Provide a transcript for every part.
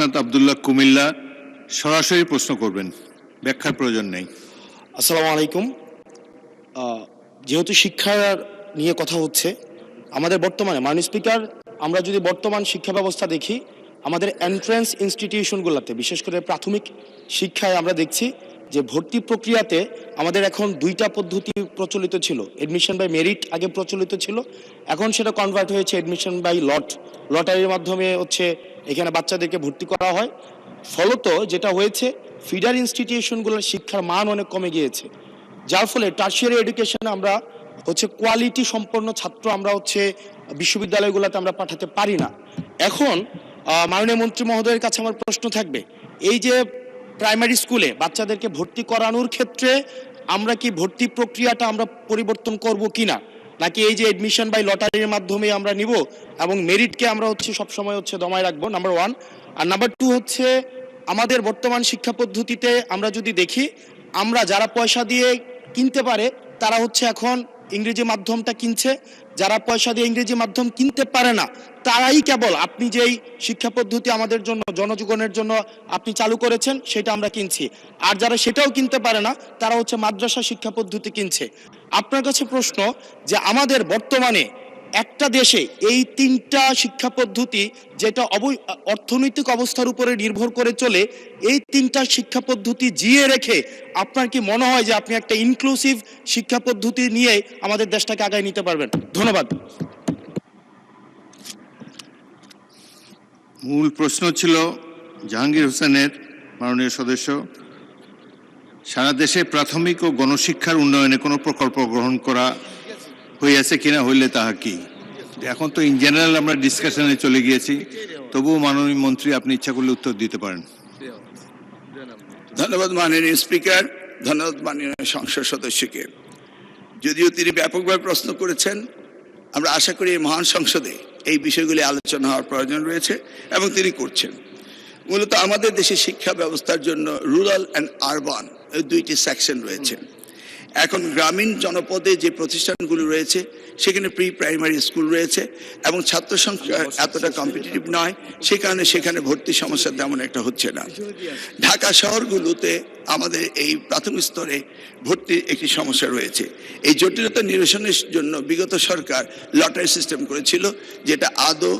হাসনাত আব্দুল্লাহ কুমিল্লা সরাসরি প্রশ্ন করবেন, ব্যাখ্যার প্রয়োজন নেই। আসসালামু আলাইকুম। যেহেতু শিক্ষার নিয়ে কথা হচ্ছে, আমাদের বর্তমানে মাননীয় স্পিকার, আমরা যদি বর্তমান শিক্ষা ব্যবস্থা দেখি, আমাদের এন্ট্রান্স ইনস্টিটিউশনগুলোতে বিশেষ করে প্রাথমিক শিক্ষায় আমরা দেখছি যে ভর্তি প্রক্রিয়াতে আমাদের এখন দুইটা পদ্ধতি প্রচলিত ছিল। এডমিশন বাই মেরিট আগে প্রচলিত ছিল, এখন সেটা কনভার্ট হয়েছে এডমিশন বাই লটারির মাধ্যমে হচ্ছে এখানে বাচ্চাদেরকে ভর্তি করা হয়। ফলত যেটা হয়েছে, ফিডার ইনস্টিটিউশনগুলোর শিক্ষার মান অনেক কমে গিয়েছে, যার ফলে টার্সিয়ারি এডুকেশনে আমরা হচ্ছে কোয়ালিটি সম্পন্ন ছাত্র আমরা হচ্ছে বিশ্ববিদ্যালয়গুলোতে আমরা পাঠাতে পারি না। এখন মাননীয় মন্ত্রী মহোদয়ের কাছে আমার প্রশ্ন থাকবে, এই যে প্রাইমারি স্কুলে বাচ্চাদেরকে ভর্তি করানোর ক্ষেত্রে আমরা কি ভর্তি প্রক্রিয়াটা আমরা পরিবর্তন করব কিনা, নাকি এই যে এডমিশন বাই লটারির মাধ্যমে আমরা নিব এবং মেরিটকে আমরা হচ্ছে সবসময় হচ্ছে দমায় রাখবো, নাম্বার ওয়ান। আর নাম্বার টু হচ্ছে, আমাদের বর্তমান শিক্ষা পদ্ধতিতে আমরা যদি দেখি, আমরা যারা পয়সা দিয়ে কিনতে পারে তারা হচ্ছে এখন ইংরেজি মাধ্যমটা কিনছে, যারা পয়সা দিয়ে ইংরেজি মাধ্যম কিনতে পারে না তারাই কেবল আপনি যেই শিক্ষা পদ্ধতি আমাদের জন্য জনজীবনের জন্য আপনি চালু করেছেন সেটা আমরা কিনছি, আর যারা সেটাও কিনতে পারে না তারা হচ্ছে মাদ্রাসা শিক্ষা পদ্ধতি কিনছে। আপনার কাছে প্রশ্ন যে আমাদের বর্তমানে একটা দেশে এই তিনটা শিক্ষা পদ্ধতি যেটা অর্থনৈতিক অবস্থার উপরে নির্ভর করে চলে, এই তিনটা শিক্ষা পদ্ধতি জিয়ে রেখে আপনার কি মনে হয় যে আপনি একটা ইনক্লুসিভ শিক্ষা পদ্ধতি নিয়ে আমাদের দেশটাকে আগায় নিতে পারবেন? ধন্যবাদ। মূল প্রশ্ন ছিল জাহাঙ্গীর হোসেনের, মাননীয় সদস্য, সারা দেশে প্রাথমিক ও গণশিক্ষার উন্নয়নে কোনো প্রকল্প গ্রহণ করা হইয়াছে কিনা, হইলে তাহা কি? এখন তো ইন জেনারেল আমরা ডিসকাশনে চলে গিয়েছি, তবুও মাননীয় মন্ত্রী আপনি ইচ্ছা করলে উত্তর দিতে পারেন। ধন্যবাদ মাননীয় স্পিকার, ধন্যবাদ মাননীয় সংসদ সদস্যকে। যদিও তিনি ব্যাপকভাবে প্রশ্ন করেছেন, আমরা আশা করি এই মহান সংসদে এই বিষয়গুলি আলোচনা হওয়ার প্রয়োজন রয়েছে এবং তিনি করছেন। মূলত আমাদের দেশে শিক্ষা ব্যবস্থার জন্য রুরাল অ্যান্ড আরবান দুইটি সেকশন রয়েছে। এখন গ্রামীণ জনপদে যে প্রতিষ্ঠানগুলি রয়েছে সেখানে প্রি প্রাইমারি স্কুল রয়েছে এবং ছাত্র সংখ্যা এতটা কম্পিটিটিভ নয়, সে কারণে সেখানে ভর্তি সমস্যা তেমন একটা হচ্ছে না। ঢাকা শহরগুলোতে আমাদের এই প্রাথমিক স্তরে ভর্তির একটি সমস্যা রয়েছে। এই জটিলতা নিরসনের জন্য বিগত সরকার লটারি সিস্টেম করেছিল, যেটা আদৌ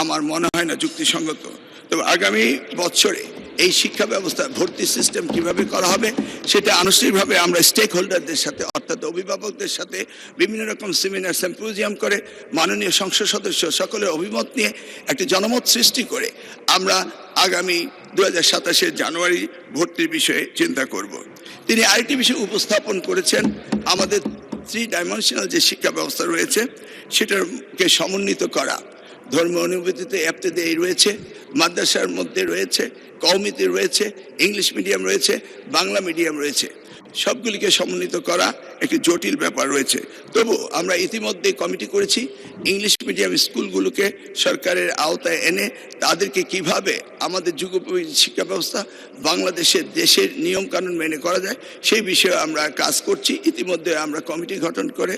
আমার মনে হয় না যুক্তিসঙ্গত। তবে আগামী বছরে এই শিক্ষা ব্যবস্থা ভর্তি সিস্টেম কিভাবে করা হবে সেটা আনুষ্ঠানিকভাবে আমরা স্টেক হোল্ডারদের সাথে, অর্থাৎ অভিভাবকদের সাথে বিভিন্ন রকম সেমিনার সিম্পোজিয়াম করে মাননীয় সংসদ সদস্য সকলের অভিমত নিয়ে একটি জনমত সৃষ্টি করে আমরা আগামী 2027 জানুয়ারি ভর্তির বিষয়ে চিন্তা করব। তিনি আরেকটি বিষয় উপস্থাপন করেছেন, আমাদের 3 ডাইমেনশনাল যে শিক্ষা ব্যবস্থা রয়েছে সেটাকে সমন্বিত করা। ধর্ম অনুভূতিতে এফতেদায়ী রয়েছে, মাদ্রাসার মধ্যে রয়েছে, কওমিতে রয়েছে, ইংলিশ মিডিয়াম রয়েছে, বাংলা মিডিয়াম রয়েছে, সবগুলিকে সমন্বিত করা একটি জটিল ব্যাপার রয়েছে। তবু আমরা ইতিমধ্যে কমিটি করেছি ইংলিশ মিডিয়াম স্কুলগুলোকে সরকারের আওতায় এনে তাদেরকে কিভাবে আমাদের যুগোপযোগী শিক্ষা ব্যবস্থা বাংলাদেশের দেশের নিয়মকানুন মেনে করা যায় সেই বিষয়ে আমরা কাজ করছি। ইতিমধ্যে আমরা কমিটি গঠন করে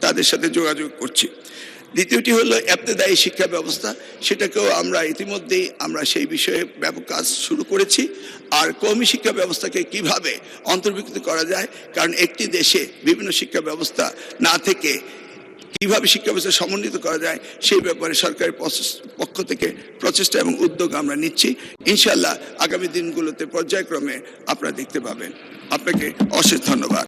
তাদের সাথে যোগাযোগ করছি। দ্বিতীয়টি হলো এফতেদায়ী শিক্ষা ব্যবস্থা, সেটাকেও আমরা ইতিমধ্যেই আমরা সেই বিষয়ে ব্যাপক কাজ শুরু করেছি। আর কওমি শিক্ষা ব্যবস্থাকে কিভাবে অন্তর্ভুক্ত করা যায়, কারণ একটি দেশে বিভিন্ন শিক্ষা ব্যবস্থা না থেকে কিভাবে শিক্ষা ব্যবস্থা সমন্বিত করা যায় সেই ব্যাপারে সরকারের পক্ষ থেকে প্রচেষ্টা এবং উদ্যোগ আমরা নিচ্ছি। ইনশাআল্লাহ আগামী দিনগুলোতে পর্যায়ক্রমে আপনারা দেখতে পাবেন। আপনাকে অশেষ ধন্যবাদ।